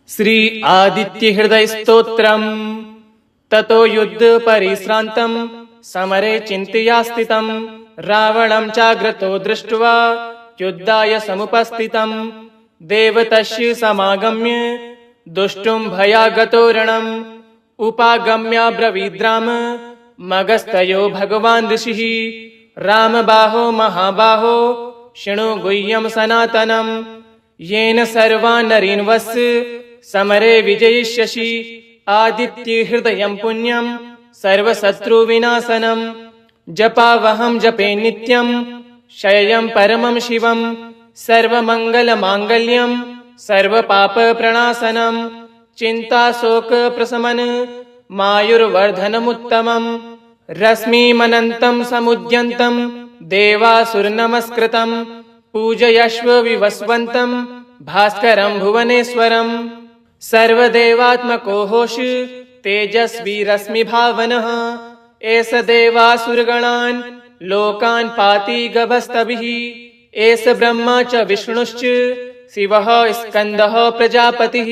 श्री आदित्य हृदय स्तोत्रम्। ततो युद्ध परिश्रान्तं समरे चिन्तया स्थितं रावणं चाग्रतो दृष्ट्वा युद्धाय समुपस्थितं देवतस्य समागम्य दुष्टुं भयागतो रणम् उपागम्य ब्रवीद्राम मगस्तयो भगवान् ऋषिः रामबाहो महाबाहो शृणु गुह्यं सनातनं येन सर्वान् नरीन् वस्य समरे विजयिष्यसि आदित्य हृदयं पुण्यं सर्वशत्रुविनाशनं जपावहं जपे नित्यं शय्यं परमं शिवं सर्वमङ्गलमाङ्गल्यं सर्वपापप्रणाशनं चिन्ताशोकप्रशमन मायुर्वर्धनमुत्तमं रश्मिमनन्तं समुद्यन्तं देवासुरनमस्कृतं पूजयश्व विवस्वन्तं भास्करं भुवनेश्वरं सर्वदेवात्मको होष तेजस्वी रश्मिभावनः एष देवासुरगणान् लोकान् पाति गभस्तभिः एष ब्रह्मा च विष्णुश्च शिवः स्कन्दः प्रजापतिः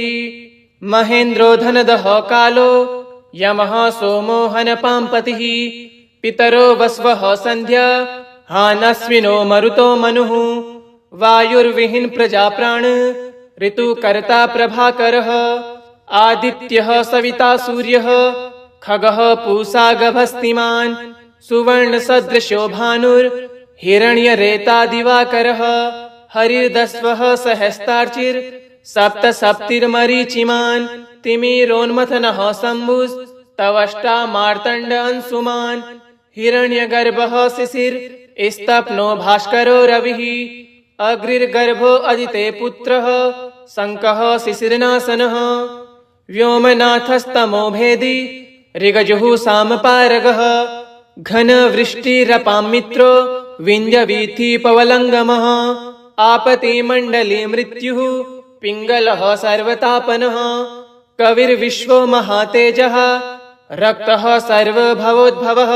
महेन्द्रो धनदः कालो यमः सोमो हनपाम्पतिः पितरो वस्वः सन्ध्या हानस्विनो मरुतो मनुः वायुर्विहीन प्रजाप्राण ऋतुकर्ता प्रभाकरः आदित्यः सविता सूर्यः खगः पूषा गभस्तिमान् सुवर्णसदृशो भानुर्हिरण्यरेता दिवाकरः हरिर्दस्वः सहस्रार्चिर् सप्तसप्तिर्मरीचिमान् तिमिरोन्मथनः शम्भुस्तवष्टा मार्तण्ड अंशुमान् हिरण्यगर्भः शिशिर स्तप्नो भास्करो रविः अग्निर्गर्भो अदिते पुत्रः शङ्कः शिशिरनाशनः व्योमनाथस्तमो भेदी ऋगजुः सामपारगः घनवृष्टिरपां मित्रो विञ्जवीथिपवलङ्गमः आपतिमण्डले मृत्युः पिङ्गलः सर्वतापनः कविर्विश्वो महातेजः रक्तः सर्वभवोद्भवः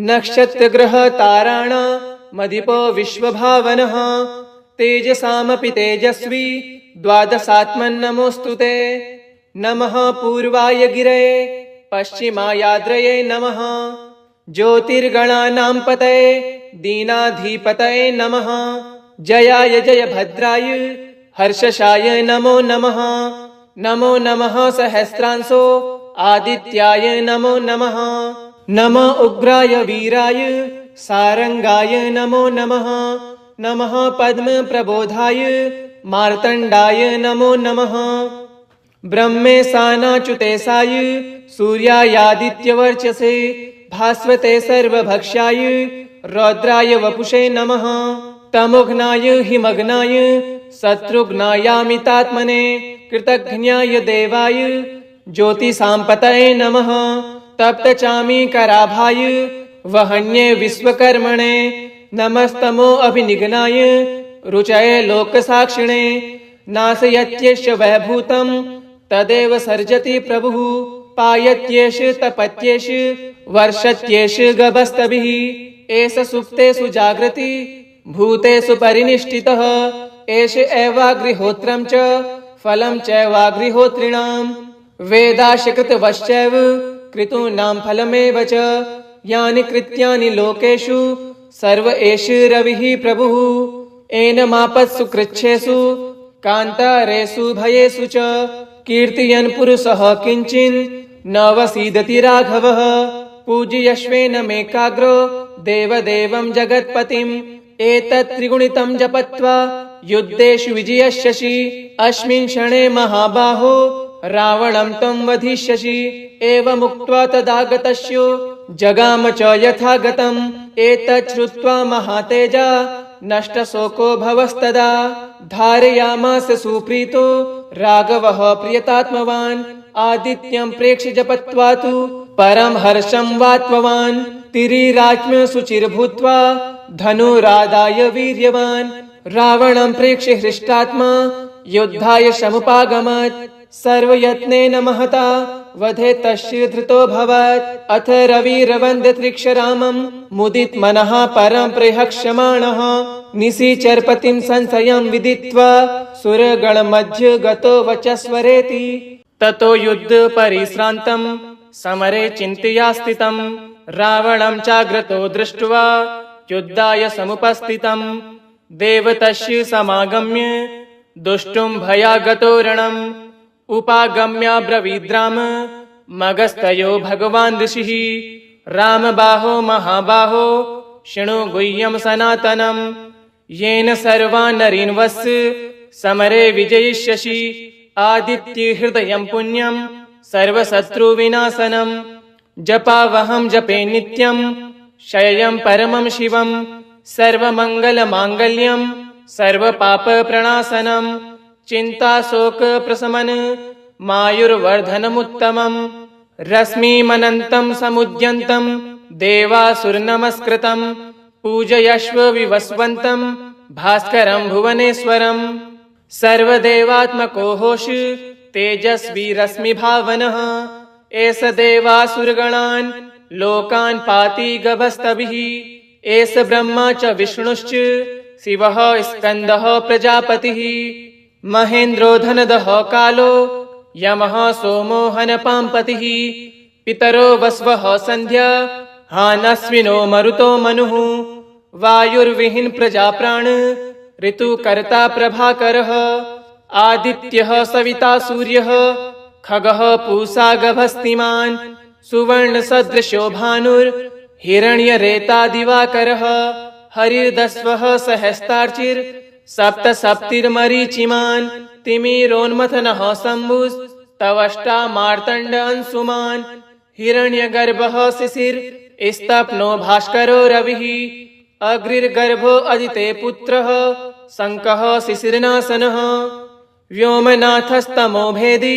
नक्षत्रग्रह ताराण मदिपो विश्वभावनः तेजसामपि तेजस्वी द्वादशात्मन्नमोऽस्तुते नमः पूर्वाय गिरये पश्चिमायाद्रये नमः ज्योतिर्गणानां पतये दीनाधिपतये नमः जयाय जयभद्राय हर्षशाय नमो नमः नमो नमः सहस्रांशो आदित्याय नमो नमः नमः उग्राय वीराय सारंगाय नमो नमः नमः पद्मप्रबोधाय मार्तण्डाय नमो नमः ब्रह्मेशानाच्युतेशाय सूर्यायादित्यवर्चसे भास्वते सर्वभक्ष्याय रौद्राय वपुषे नमः तमोघ्नाय हिमग्नाय शत्रुघ्नायामितात्मने कृतघ्नाय देवाय ज्योतिषाम्पतये नमः तप्तचामीकराभाय वहन्ये विश्वकर्मणे नमस्तमो अभिनिघ्नाय रुचये लोकसाक्षिणे नाशयत्येष वैभूतं तदेव सर्जति प्रभुः पायत्येष तपत्येष वर्षत्येष गभस्तभिः एष सुप्तेषु जागृति भूतेषु परिनिष्ठितः एष एवाग्निहोत्रं च फलं चैवाग्निहोत्रिणां वेदाशकृतवश्चैव कृतूनां फलमेव च यानि कृत्यानि लोकेषु सर्व एष रविः प्रभुः एनमापत्सु कृच्छेषु कान्तारेषु भयेषु च कीर्तयन् पुरुषः किञ्चिन् न वसीदति राघवः पूजयश्वेनमेकाग्रो देवदेवं जगत्पतिम् एतत् त्रिगुणितं जपत्वा युद्धेषु विजयिष्यसि अस्मिन् क्षणे महाबाहो रावणं त्वं वधिष्यसि एवमुक्त्वा तदागतस्यो जगाम च यथागतम् एतत् श्रुत्वा महातेजा नष्टशोको भवस्तदा धारयामास सुप्रीतो राघवः प्रियतात्मवान् आदित्यं प्रेक्ष्य जपत्वा तु परं हर्षं वात्मवान् तिरिराज्ञ शुचिर्भूत्वा धनुरादाय वीर्यवान् रावणं प्रेक्ष्य हृष्टात्मा युद्धाय समुपागमत् सर्वयत्नेन महता वधे तस्य धृतोऽभवत्। अथ रविरवन्द्यत्रिक्षरामं मुदित मनः परं प्रहक्ष्यमाणः निशिचरपतिं संशयं विदित्वा सुरगणमध्ये गतो वचस्वरेति। ततो युद्ध परिश्रान्तं समरे चिन्तया स्थितं रावणं चाग्रतो दृष्ट्वा युद्धाय समुपस्थितं देवतस्य समागम्य दुष्टुं भयागतो रणम् उपागम्य ब्रवीद्राम मगस्तयो भगवान् ऋषिः रामबाहो महाबाहो शृणु गुह्यं सनातनं येन सर्वान् नरीन् वस्य समरे विजयिष्यसि आदित्य हृदयं पुण्यं सर्वशत्रुविनाशनं जपावहं जपे नित्यं शय्यं परमं शिवं सर्वमङ्गलमाङ्गल्यं सर्वपापप्रणाशनं चिन्ताशोकप्रशमन मायुर्वर्धनमुत्तमं रश्मिमनन्तं समुद्यन्तं देवासुरनमस्कृतं पूजयश्व विवस्वन्तं भास्करं भुवनेश्वरं सर्वदेवात्मको होष तेजस्वी रश्मिभावनः एष देवासुरगणान् लोकान् पाति गभस्तभिः एष ब्रह्मा च विष्णुश्च शिवः स्कन्दः प्रजापतिः महेन्द्रो धनदः कालो यमः सोमो हनपाम्पतिः पितरो वस्वः सन्ध्या हानस्विनो मरुतो मनुः वायुर्विहीन प्रजाप्राण ऋतुकर्ता प्रभाकरः आदित्यः सविता सूर्यः खगः पूषा गभस्तिमान् सुवर्णसदृशो भानुर्हिरण्यरेता दिवाकरः हरिर्दस्वः सहस्तार्चिर् सप्तसप्तिर्मरीचिमान् तिमिरोन्मथनः शम्भुस्तवष्टा मार्तण्ड अंशुमान् हिरण्यगर्भः शिशिर्स्तप्नो भास्करो रविः अग्निर्गर्भो अदिते पुत्रः शङ्कः शिशिरनाशनः व्योमनाथस्तमो भेदी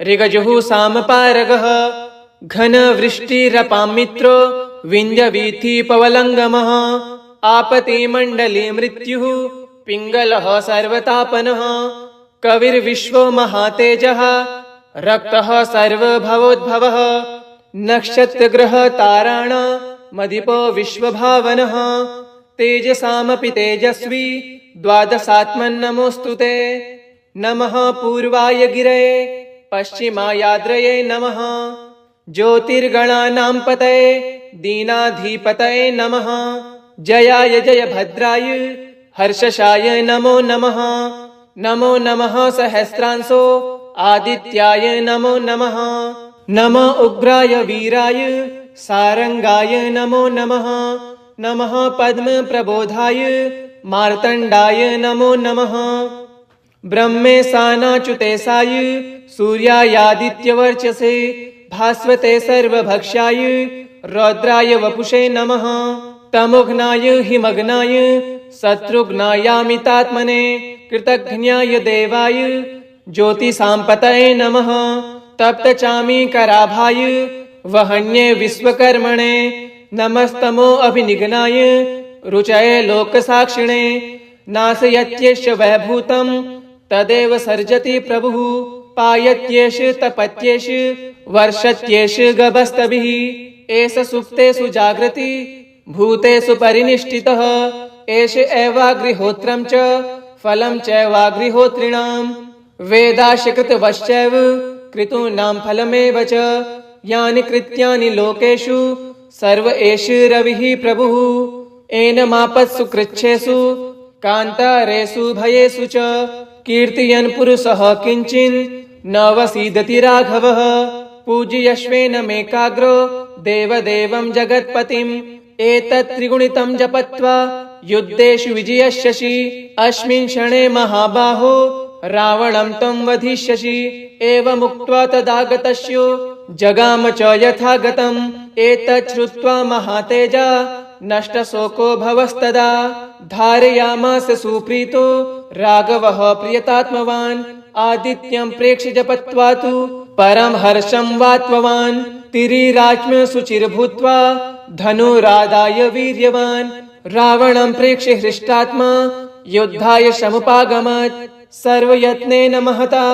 ऋगजुः सामपारगः घनवृष्टिरपां मित्रो विञ्जवीथिपवलङ्गमः आपतिमण्डले मृत्युः पिङ्गलः सर्वतापनः कविर्विश्वो महातेजः रक्तः सर्वभवोद्भवः नक्षत्रग्रह ताराणामधिपो विश्वभावनः तेजसामपि तेजस्वी द्वादशात्मन्नमोऽस्तु ते नमः पूर्वाय गिरये पश्चिमायाद्रये नमः ज्योतिर्गणानां पतये दीनाधिपतये नमः जयाय जयभद्राय हर्षशाय नमो नमः नमो नमः सहस्रांशो आदित्याय नमो नमः नमः उग्राय वीराय सारंगाय नमो नमः नमः पद्मप्रबोधाय मार्तण्डाय नमो नमः ब्रह्मेशानाच्युतेशाय सूर्यायादित्यवर्चसे भास्वते सर्वभक्षाय रौद्राय वपुषे नमः तमोघ्नाय हिमग्नाय शत्रुघ्नायामितात्मने कृतघ्नाय देवाय ज्योतिषाम्पतये नमः तप्तचामीकराभाय वहन्ये विश्वकर्मणे नमस्तमो अभिनिघ्नाय रुचये लोकसाक्षिणे नाशयत्येष वैभूतं तदेव सर्जति प्रभुः पायत्येष तपत्येष वर्षत्येष गभस्तभिः एष सुप्तेषु जागृति भूतेषु परिनिष्ठितः एष एवाग्निहोत्रं च फलं चैवाग्निहोत्रिणां वेदाशकृतवश्चैव कृतूनां फलमेव च यानि कृत्यानि लोकेषु सर्व एष रविः प्रभुः एनमापत्सु कृच्छेषु कान्तारेषु भयेषु च कीर्तयन् पुरुषः किञ्चिन् न वसीदति राघवः पूज्यश्वेनमेकाग्रो देवदेवं जगत्पतिम् एतत् त्रिगुणितं जपत्वा युद्धेषु विजयिष्यसि अस्मिन् क्षणे महाबाहो रावणं त्वं वधिष्यसि एवमुक्त्वा तदागतस्यो जगाम च यथा गतम् एतत् श्रुत्वा महातेजा नष्टशोको भवस्तदा धारयामास सुप्रीतो राघवः प्रियतात्मवान् आदित्यं प्रेक्ष्य जपत्वा तु परं हर्षं वात्मवान् तिरिराज्ञ शुचिर्भूत्वा धनुरादाय वीर्यवान् रावणं प्रेक्ष्य हृष्टात्मा युद्धाय समुपागमत् सर्वयत्नेन महता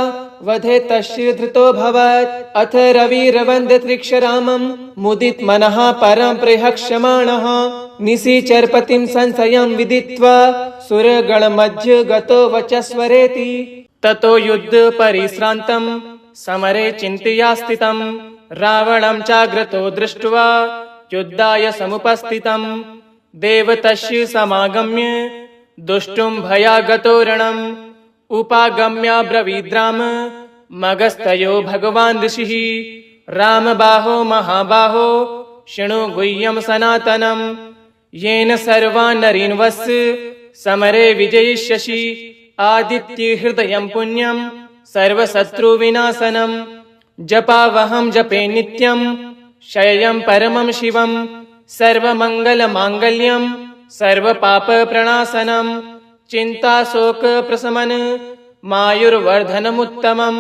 वधे तस्य धृतोऽभवत्। अथ रविरवन्द्यत्रिक्षरामं मुदित मनः परं प्रहक्ष्यमाणः निशिचरपतिं संशयं विदित्वा सुरगणमध्ये गतो वचस्वरेति। ततो युद्ध परिश्रान्तं समरे चिन्तया स्थितं रावणं चाग्रतो दृष्ट्वा युद्धाय समुपस्थितं देवतस्य समागम्य दुष्टुं भयागतो रणम् उपागम्याब्रवीद्राम मगस्तयो भगवान् ऋषिः रामबाहो महाबाहो शृणु गुह्यं सनातनं येन सर्वान् नरीन् वस्य समरे विजयिष्यसि आदित्य हृदयं पुण्यं सर्वशत्रुविनाशनं जपावहं जपे नित्यं शय्यं परमं शिवं सर्वमङ्गलमाङ्गल्यं सर्वपापप्रणाशनं चिन्ताशोकप्रशमन मायुर्वर्धनमुत्तमं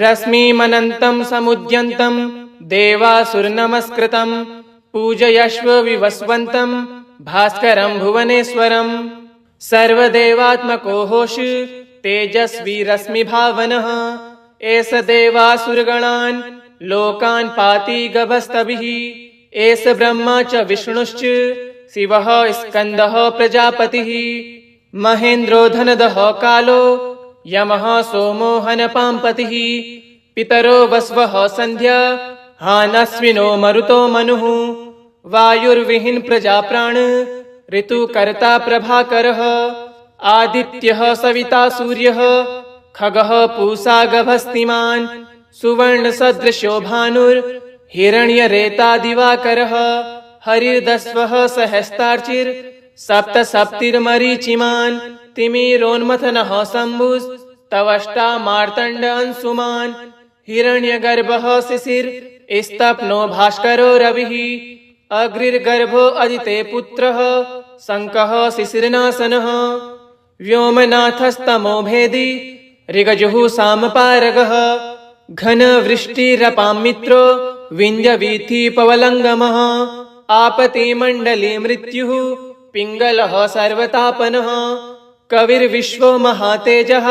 रश्मिमनन्तं समुद्यन्तं देवासुरनमस्कृतं पूजयश्व विवस्वन्तं भास्करं भुवनेश्वरं सर्वदेवात्मको होष तेजस्वी रश्मिभावनः एष देवासुरगणान् लोकान् पाति गभस्तभिः एष ब्रह्मा च विष्णुश्च शिवः स्कन्दः प्रजापतिः महेन्द्रो धनदः कालो यमः सोमो हनपाम्पतिः पितरो वस्वः सन्ध्या हानश्विनो मरुतो मनुः वायुर्विहीन प्रजाप्राण ऋतुकर्ता प्रभाकरः आदित्यः सविता सूर्यः खगः पूषा गभस्तिमान् सुवर्णसदृशो भानुर्हिरण्यरेता दिवाकरः हरिर्दस्वः सहस्तार्चिर् सप्तसप्तिर्मरीचिमान् तिमिरोन्मथनः शम्भुस्तवष्टा मार्तण्ड अंशुमान् हिरण्यगर्भः शिशिर स्तप्नो भास्करो रविः अग्निर्गर्भो अदिते पुत्रः शङ्कः शिशिरनाशनः व्योमनाथस्तमो भेदी ऋगजुः सामपारगः घनवृष्टिरपां मित्रो विञ्जवीथिपवलङ्गमः आपतिमण्डले मृत्युः पिङ्गलः सर्वतापनः कविर्विश्वो महातेजः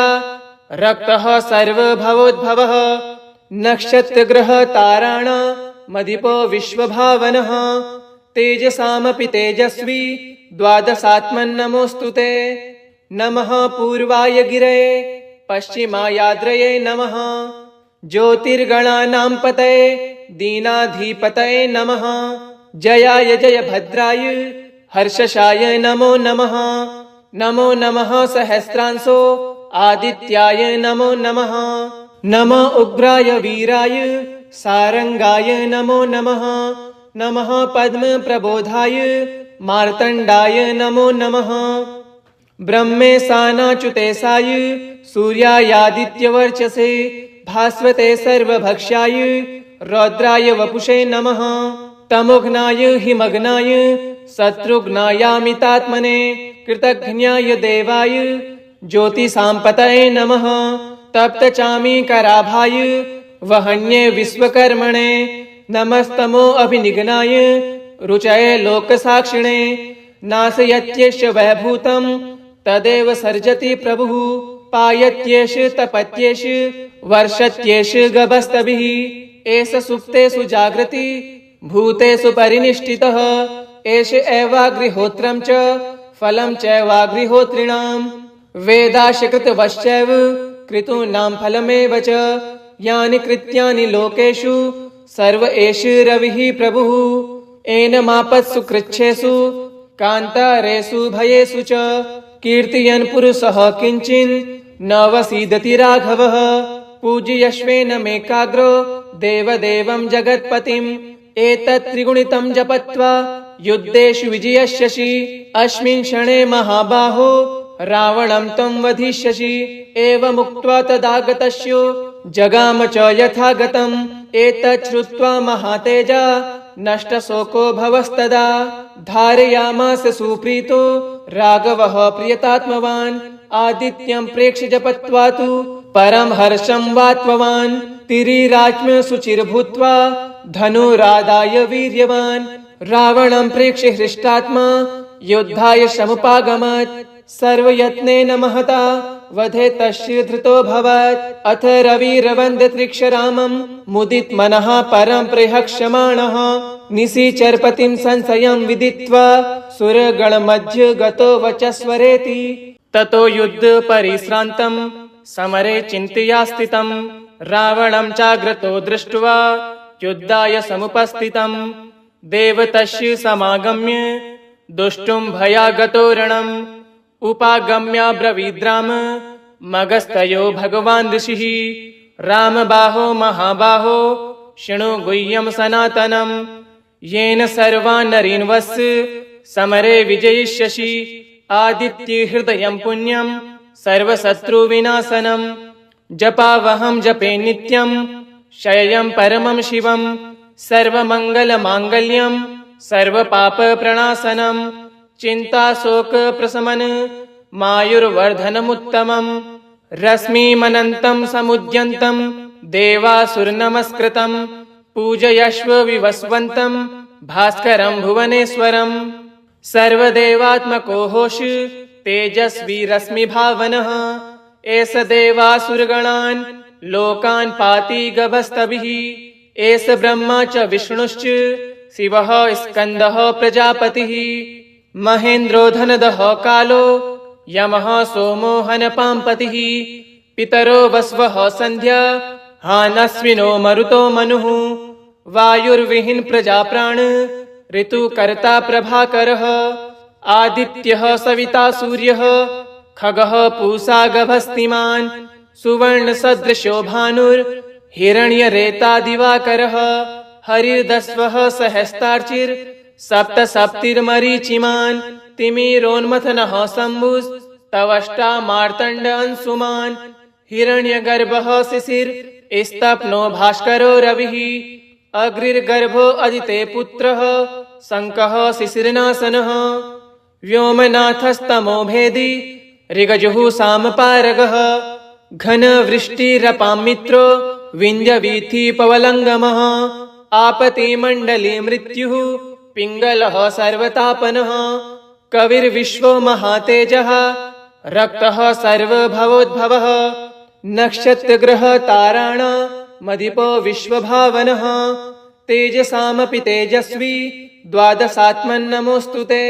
रक्तः सर्वभवोद्भवः नक्षत्रग्रह ताराणामधिपो विश्वभावनः तेजसामपि तेजस्वी द्वादशात्मन्नमोऽस्तु ते नमः पूर्वाय गिरये पश्चिमायाद्रये नमः ज्योतिर्गणानां पतये दीनाधिपतये नमः जयाय जयभद्राय हर्षशाय नमो नमः नमो नमः सहस्रांशो आदित्याय नमो नमः नमः उग्राय वीराय सारंगाय नमो नमः नमः पद्मप्रबोधाय मार्तण्डाय नमो नमः ब्रह्मेशानाच्युतेशाय सूर्यायादित्यवर्चसे भास्वते सर्वभक्ष्याय रौद्राय वपुषे नमः तमोघ्नाय हिमग्नाय शत्रुघ्नायामितात्मने कृतघ्नाय देवाय ज्योतिषाम्पतये नमः तप्तचामीकराभाय वहन्ये विश्वकर्मणे नमस्तमो अभिनिघ्नाय रुचये लोकसाक्षिणे नाशयत्येष वैभूतं तदेव सर्जति प्रभुः पायत्येष तपत्येष वर्षत्येष गभस्तभिः एष सुप्तेषु जागृति भूतेषु परिनिष्ठितः एष एवाग्निहोत्रं च फलं चैवाग्निहोत्रिणां वेदाशकृतवश्चैव कृतूनां फलमेव च यानि कृत्यानि लोकेषु सर्व एष रविः प्रभुः एनमापत्सु कृच्छेषु कान्तारेषु भयेषु च कीर्तयन् पुरुषः किञ्चिन् न वसीदति राघवः पूजयश्वेनमेकाग्रो देवदेवं जगत्पतिम् एतत् त्रिगुणितं जपत्वा युद्धेषु विजयिष्यसि अस्मिन् क्षणे महाबाहो रावणं त्वं वधिष्यसि एवमुक्त्वा तदागतस्यो जगाम च यथागतम् एतत् श्रुत्वा महातेजा नष्टशोको भवस्तदा धारयामास सुप्रीतो राघवः प्रियतात्मवान् आदित्यं प्रेक्ष्य जपत्वा तु परं हर्षं वात्मवान् तिरिराज्ञ शुचिर्भूत्वा धनुरादाय वीर्यवान् रावणं प्रेक्ष्य हृष्टात्मा युद्धाय समुपागमत् सर्वयत्नेन महता वधे तस्य धृतोऽभवत्। अथ रविरवन्दत्रिक्षरामं मुदित मनः परं प्रहक्ष्यमाणः निशिचरपतिं संशयं विदित्वा सुरगणमध्ये गतो वचस्वरेति। ततो युद्ध परिश्रान्तं समरे चिन्तया स्थितं रावणं चाग्रतो दृष्ट्वा युद्धाय समुपस्थितं देवतस्य समागम्य दुष्टुं भयागतो रणम् उपागम्याब्रवीद्राम मगस्तयो भगवान् ऋषिः रामबाहो महाबाहो शृणु गुह्यं सनातनं येन सर्वान् नरीन् वस्य समरे विजयिष्यसि आदित्य हृदयं पुण्यं सर्वशत्रुविनाशनं जपावहं जपे नित्यं शय्यं परमं शिवं सर्वमङ्गलमाङ्गल्यं सर्वपापप्रणाशनं चिन्ताशोकप्रशमन मायुर्वर्धनमुत्तमं रश्मिमनन्तं समुद्यन्तं देवासुरनमस्कृतं पूजयश्व विवस्वन्तं भास्करं भुवनेश्वरं सर्वदेवात्मको होष तेजस्वी रश्मिभावनः एष देवासुरगणान् लोकान् पाति गभस्तभिः एष ब्रह्मा च विष्णुश्च शिवः स्कन्दः प्रजापतिः महेन्द्रो धनदः कालो यमः सोमो हनपाम्पतिः पितरो वस्वः सन्ध्या हानश्विनो मरुतो मनुः वायुर्विहीन प्रजाप्राण ऋतुकर्ता प्रभाकरः आदित्यः सविता सूर्यः खगः पूषा गभस्तिमान् सुवर्णसदृशो भानुर्हिरण्यरेता दिवाकरः हरिर्दस्वः सहस्तार्चिर् सप्तसप्तिर्मरीचिमान् तिमिरोन्मथनः शम्भुस्तवष्टा मार्तण्ड अंशुमान् हिरण्यगर्भः शिशिर स्तप्नो भास्करो रविः अग्निर्गर्भो अदिते पुत्रः शङ्कः शिशिरनाशनः व्योमनाथस्तमो भेदी ऋगजुः सामपारगः घनवृष्टिरपां मित्रो विञ्जवीथिपवलङ्गमः आपतिमण्डले मृत्युः पिङ्गलः सर्वतापनः कविर्विश्वो महातेजः रक्तः सर्वभवोद्भवः नक्षत्रग्रहताराणा मदिपो विश्वभावनः तेजसामपि तेजस्वी द्वादशात्मन्नमोऽस्तु ते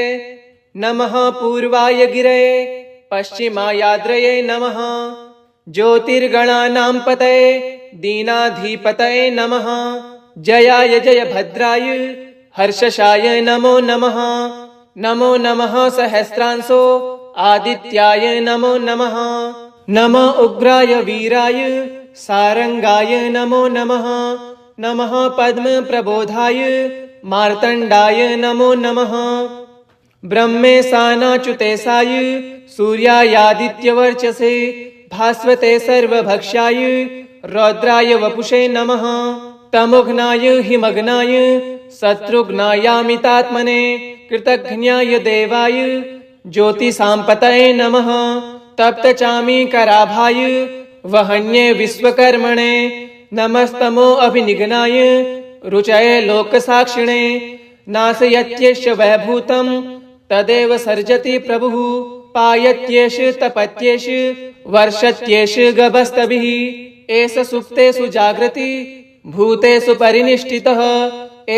नमः पूर्वाय गिरये पश्चिमायाद्रये नमः ज्योतिर्गणानां पतये दीनाधिपतये नमः जयाय जयभद्राय हर्षशाय नमो नमः नमो नमः सहस्रांशो आदित्याय नमो नमः नमो उग्राय वीराय सारंगाय नमो नमः नमः पद्मप्रबोधाय मार्तण्डाय नमो नमः ब्रह्मेशानाच्युतेशाय सूर्यायादित्यवर्चसे भास्वते सर्वभक्षाय रौद्राय वपुषे नमः तमोघ्नाय हिमग्नाय शत्रुघ्नायामितात्मने कृतघ्नाय देवाय ज्योतिषाम्पतये नमः तप्तचामीकराभाय वहन्ये विश्वकर्मणे नमस्तमो अभिनिघ्नाय रुचये लोकसाक्षिणे नाशयत्येष वैभूतं तदेव सर्जति प्रभुः पायत्येष तपत्येष वर्षत्येष गभस्तभिः एष सुप्तेषु जागृति भूतेषु परिनिष्ठितः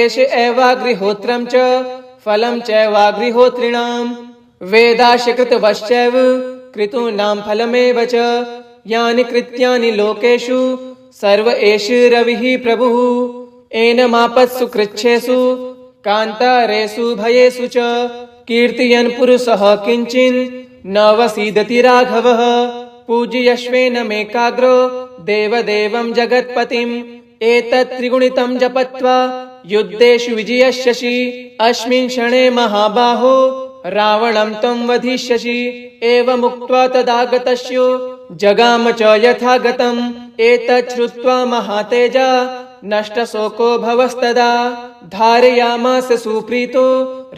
एष एवाग्निहोत्रं च फलं चैवाग्निहोत्रिणां वेदाशकृतवश्चैव कृतूनां फलमेव च यानि कृत्यानि लोकेषु सर्व एष रविः प्रभुः एनमापत्सु कृच्छेषु कान्तारेषु भयेषु च कीर्तयन् पुरुषः किञ्चिन् न वसीदति राघवः पूजयश्वेनमेकाग्रो देवदेवं जगत्पतिम् एतत् त्रिगुणितं जपत्वा युद्धेषु विजयिष्यसि अस्मिन् क्षणे महाबाहो रावणं त्वं वधिष्यसि एवमुक्त्वा तदागतस्यो जगाम च यथा गतम् एतत् श्रुत्वा महातेजा नष्टशोको भवस्तदा धारयामास सुप्रीतो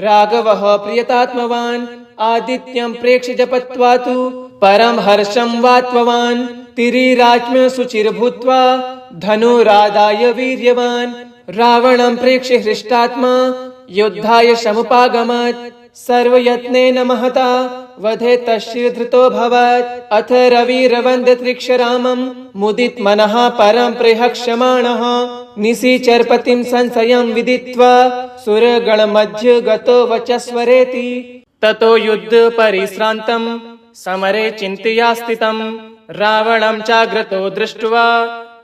राघवः प्रियतात्मवान् आदित्यं प्रेक्ष्य जपत्वा तु परं हर्षं वात्मवान् तिरिराज्ञ शुचिर्भूत्वा धनुरादाय वीर्यवान् रावणं प्रेक्ष्य हृष्टात्मा युद्धाय समुपागमत् सर्वयत्नेन महता वधे तस्य धृतोऽभवत्। अथ रविरवन्दत्रिक्षरामं मुदित मनः परं प्रेहक्ष्यमाणः निशिचरपतिं संशयं विदित्वा सुरगणमध्ये गतो वचस्वरेति। ततो युद्ध परिश्रान्तं समरे चिन्तया स्थितं रावणं चाग्रतो दृष्ट्वा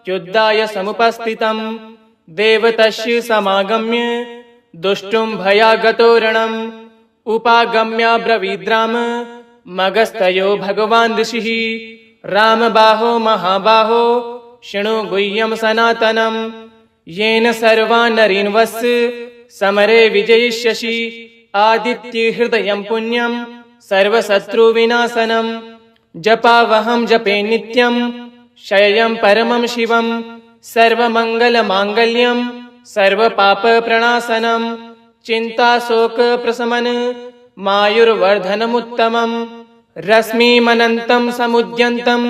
युद्धाय समुपस्थितं देवतस्य समागम्य दुष्टुं भयागतो रणम् उपागम्य ब्रवीद्राम मगस्तयो भगवान् ऋषिः रामबाहो महाबाहो शृणु गुह्यं सनातनं येन सर्वान् नरीन् वस्य समरे विजयिष्यसि आदित्य हृदयं पुण्यं सर्वशत्रुविनाशनं जपावहं जपे नित्यं शय्यं परमं शिवं सर्वमङ्गलमाङ्गल्यं सर्वपापप्रणाशनं चिन्ताशोकप्रशमन मायुर्वर्धनमुत्तमं रश्मिमनन्तं समुद्यन्तं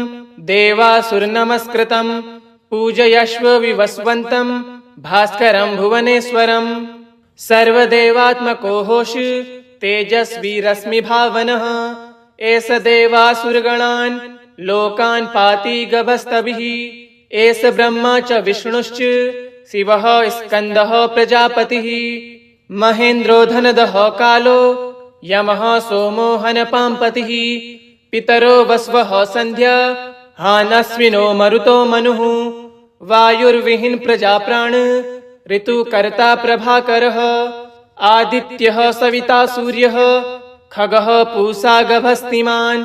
देवासुरनमस्कृतं पूजयश्व विवस्वन्तं भास्करं भुवनेश्वरं सर्वदेवात्मको होष तेजस्वी रश्मिभावनः एष देवासुरगणान् लोकान् पाति गभस्तभिः एष ब्रह्मा च विष्णुश्च शिवः स्कन्दः प्रजापतिः महेन्द्रो धनदः कालो यमः सोमो हनपाम्पतिः पितरो वस्वः सन्ध्या हानस्विनो मरुतो मनुः वायुर्विहीन प्रजाप्राण ऋतुकर्ता प्रभाकरः आदित्यः सविता सूर्यः खगः पूषा गभस्तिमान्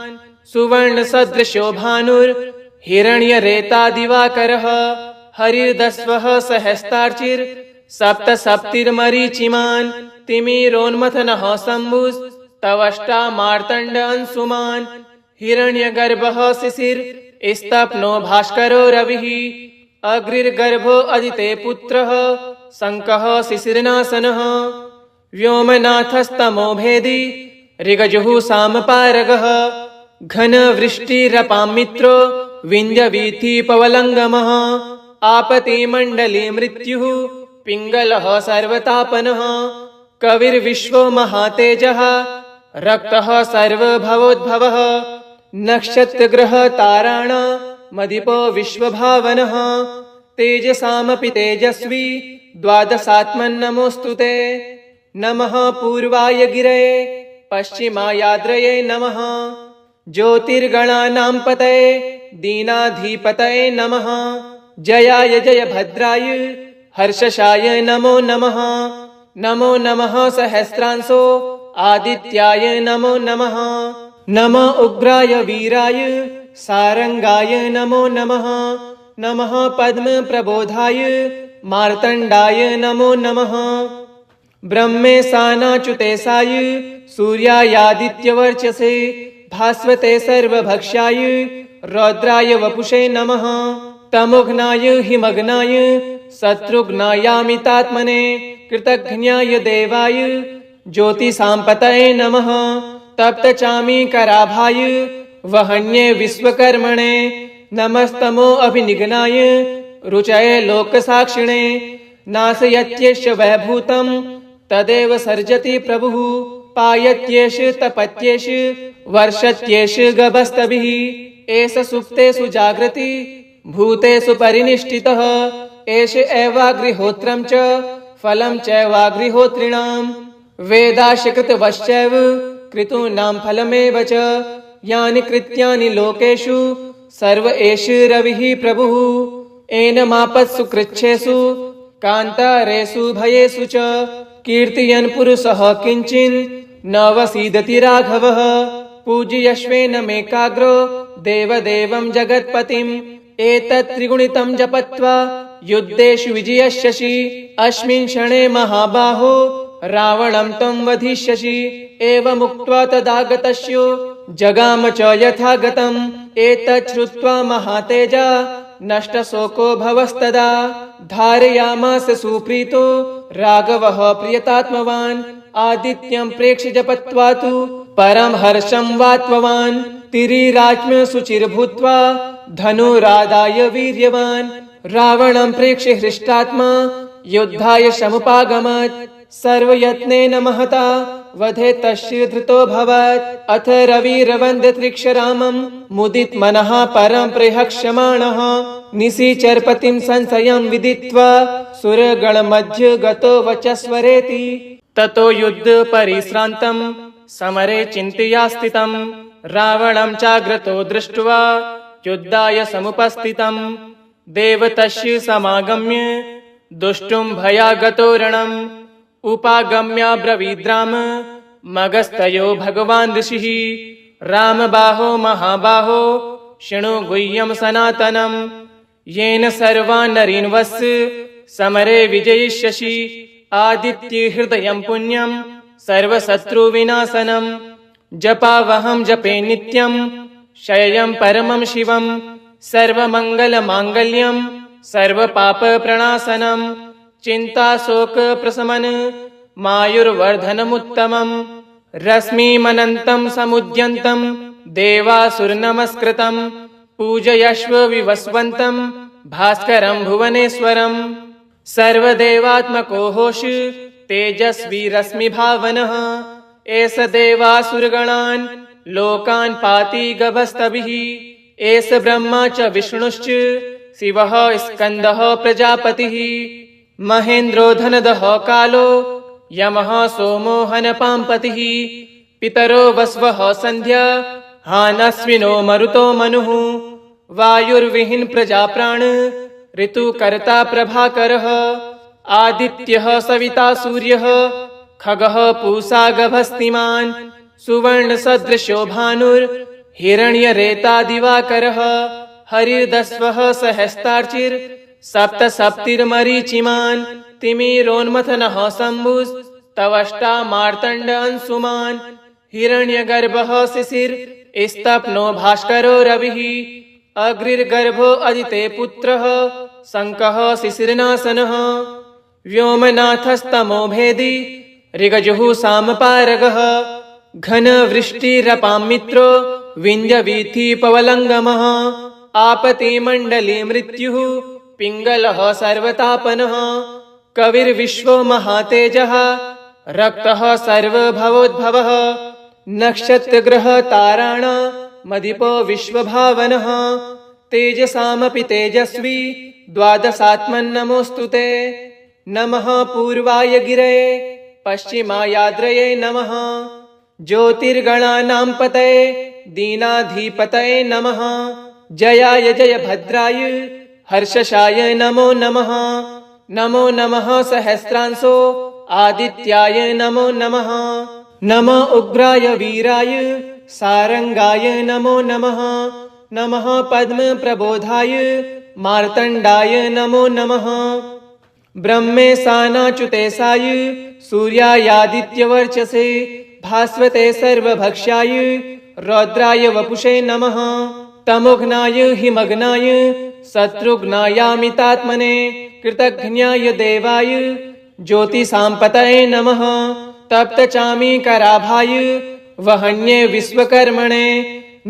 सुवर्णसदृशो भानुर्हिरण्यरेता दिवाकरः हरिर्दस्वः सहस्रार्चिर् सप्तसप्तिर्मरीचिमान् तिमिरोन्मथनः शम्भुस्तवष्टा मार्तण्ड अंशुमान् हिरण्यगर्भः शिशिर स्तप्नो भास्करो रविः अग्निर्गर्भो अदिते पुत्रः शङ्कः शिशिरनाशनः व्योमनाथस्तमो भेदी ऋगजुः सामपारगः घनवृष्टिरपां मित्रो विन्ध्यवीथिपवलङ्गमः आपतिमण्डले मृत्युः पिङ्गलः सर्वतापनः कविर्विश्वो महातेजः रक्तः सर्वभवोद्भवः नक्षत्रग्रहताराणामधिपो विश्वभावनः तेजसामपि तेजस्वी द्वादशात्मन्नमोऽस्तु ते नमः पूर्वाय गिरये पश्चिमायाद्रये नमः ज्योतिर्गणानां पतये दीनाधिपतये नमः जयाय जयभद्राय हर्षशाय नमो नमः नमो नमः सहस्रांशो आदित्याय नमो नमः नमः उग्राय वीराय सारंगाय नमो नमः नमः पद्मप्रबोधाय मार्तण्डाय नमो नमः ब्रह्मेशानाच्युतेशाय सूर्यायादित्यवर्चसे भास्वते सर्वभक्ष्याय रौद्राय वपुषे नमः तमोघ्नाय हिमग्नाय शत्रुघ्नायामितात्मने कृतघ्नाय देवाय ज्योतिषाम्पतये नमः तप्तचामीकराभाय वहन्ये विश्वकर्मणे नमस्तमो अभिनिघ्नाय रुचये लोकसाक्षिणे नाशयत्येष वैभूतं तदेव सर्जति प्रभुः पायत्येष तपत्येष वर्षत्येष गभस्तभिः एष सुप्तेषु जागृति भूतेषु परिनिष्ठितः एष एवाग्निहोत्रं च फलं चैवाग्निहोत्रिणां वेदाशकृतवश्चैव कृतूनां फलमेव च यानि कृत्यानि लोकेषु सर्व एष रविः प्रभुः एनमापत्सु कृच्छेषु कान्तारेषु भयेषु च कीर्तयन् पुरुषः किञ्चिन् न वसीदति राघवः पूजयश्वेनमेकाग्रो देवदेवं जगत्पतिम् एतत् त्रिगुणितं जपत्वा युद्धेषु विजयिष्यसि अस्मिन् क्षणे महाबाहो रावणं त्वं वधिष्यसि एवमुक्त्वा तदागतस्यो जगाम च यथागतम् एतत् श्रुत्वा महातेजा नष्टशोको भवस्तदा धारयामास सुप्रीतो राघवः प्रियतात्मवान् आदित्यं प्रेक्ष्य जपत्वा तु परं हर्षं वात्मवान् तिरिराज्ञ शुचिर्भूत्वा धनुरादाय वीर्यवान् रावणं प्रेक्ष्य हृष्टात्मा युद्धाय समुपागमत् सर्वयत्नेन महता वधे तस्य धृतोऽभवत्। अथ रविरवन्द्यत्रिक्षरामं मुदित मनः परं प्रहक्ष्यमाणः निशिचरपतिं संशयं विदित्वा सुरगणमध्ये गतो वचस्वरेति। ततो युद्ध परिश्रान्तं समरे चिन्तया स्थितं रावणं चाग्रतो दृष्ट्वा युद्धाय समुपस्थितं देवतस्य समागम्य दुष्टुं भयागतो रणम् उपागम्याब्रवीद्राम मगस्तयो भगवान् ऋषिः रामबाहो महाबाहो शृणु गुह्यं सनातनं येन सर्वान् नरीन् वस्य समरे विजयिष्यसि आदित्य हृदयं पुण्यं सर्वशत्रुविनाशनं जपावहं जपे नित्यं शय्यं परमं शिवं सर्वमङ्गलमाङ्गल्यं सर्वपापप्रणाशनं चिन्ताशोकप्रशमन मायुर्वर्धनमुत्तमं रश्मिमनन्तं समुद्यन्तं देवासुरनमस्कृतं पूजयश्व विवस्वन्तं भास्करं भुवनेश्वरं सर्वदेवात्मको होष तेजस्वी रश्मिभावनः एष देवासुरगणान् लोकान् पाति गभस्तभिः एष ब्रह्मा च विष्णुश्च शिवः स्कन्दः प्रजापतिः महेन्द्रो धनदः कालो यमः सोमो हनपाम्पतिः पितरो वस्वः सन्ध्या हानश्विनो मरुतो मनुः वायुर्विहीन प्रजाप्राण ऋतुकर्ता प्रभाकरः आदित्यः सविता सूर्यः खगः पूषा गभस्तिमान् सुवर्णसदृशो भानुर्हिरण्यरेता दिवाकरः हरिर्दस्वः सहस्तार्चिर् सप्तसप्तिर्मरीचिमान् तिमिरोन्मथनः शम्भुस्तवष्टा मार्तण्ड अंशुमान् हिरण्यगर्भः शिशिर स्तप्नो भास्करो रविः अग्निर्गर्भो अदिते पुत्रः शङ्कः शिशिरनाशनः व्योमनाथस्तमो भेदी ऋगजुः सामपारगः घनवृष्टिरपां मित्रो विञ्जवीथिपवलङ्गमः आपतिमण्डले मृत्युः पिङ्गलः सर्वतापनः कविर्विश्वो महातेजः रक्तः सर्वभवोद्भवः नक्षत्रग्रह ताराण मदिपो विश्वभावनः तेजसामपि तेजस्वी द्वादशात्मन्नमोऽस्तु ते नमः पूर्वाय गिरये पश्चिमायाद्रये नमः ज्योतिर्गणानां पतये दीनाधिपतये नमः जयाय जय भद्राय हर्षशाय नमो नमः नमो नमः सहस्रांशो आदित्याय नमो नमः नमो उग्राय वीराय सारंगाय नमो नमः नमः पद्म प्रबोधाय मार्तण्डाय नमो नमः ब्रह्मेशानाच्युतेशाय सूर्यायादित्यवर्चसे भास्वते सर्वभक्ष्याय रौद्राय वपुषे नमः तमोघ्नाय हिमग्नाय शत्रुघ्नायामितात्मने कृतघ्नाय देवाय ज्योतिषाम्पतये नमः तप्तचामीकराभाय वहन्ये विश्वकर्मणे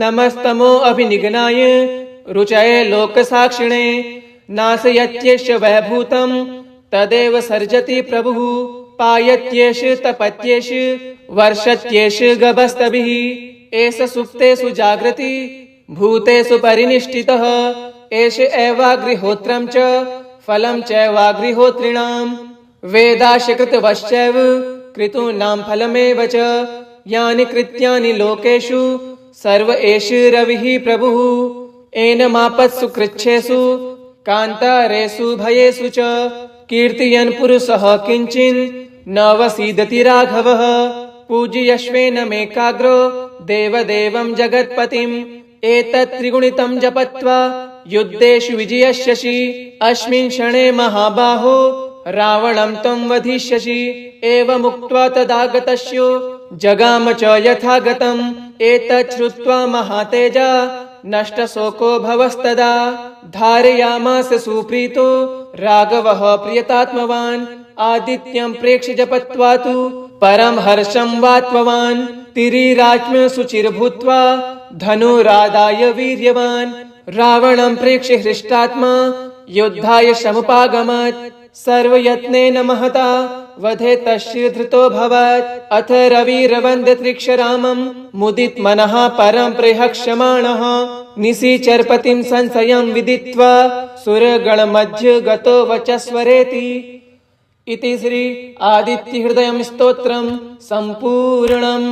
नमस्तमो अभिनिघ्नाय रुचये लोकसाक्षिणे नाशयत्येष वैभूतं तदेव सर्जति प्रभुः पायत्येष तपत्येष वर्षत्येष गभस्तभिः एष सुप्तेषु जागृति भूतेषु परिनिष्ठितः एष एवाग्निहोत्रं च फलं चैवाग्निहोत्रिणां वेदाशकृतवश्चैव कृतूनां फलमेव च यानि कृत्यानि लोकेषु सर्व एष रविः प्रभुः एनमापत्सु कृच्छेषु कान्तारेषु भयेषु च कीर्तयन् पुरुषः किञ्चिन् न वसीदति राघवः पूजयश्वेनमेकाग्रो देवदेवं जगत्पतिम् एतत् त्रिगुणितं जपत्वा युद्धेषु विजयिष्यसि अस्मिन् क्षणे महाबाहो रावणं त्वं वधिष्यसि एवमुक्त्वा तदागतस्यो जगाम च यथागतम् एतत् श्रुत्वा महातेजा नष्टशोको भवस्तदा धारयामास सुप्रीतो राघवः प्रियतात्मवान् आदित्यं प्रेक्ष्य जपत्वा तु परं हर्षं वात्मवान् तिरिराज्ञ शुचिर्भूत्वा धनुरादाय वीर्यवान् रावणं प्रेक्ष्य हृष्टात्मा युद्धाय समुपागमत् सर्वयत्नेन महता वधे तस्य धृतोऽभवत्। अथ रविरवन्द्यत्रिक्षरामं मुदित मनः परं प्रहक्ष्यमाणः निशिचरपतिं संशयं विदित्वा सुरगणमध्ये गतो वचस्वरेति। इति श्री आदित्यहृदयं स्तोत्रं सम्पूर्णम्।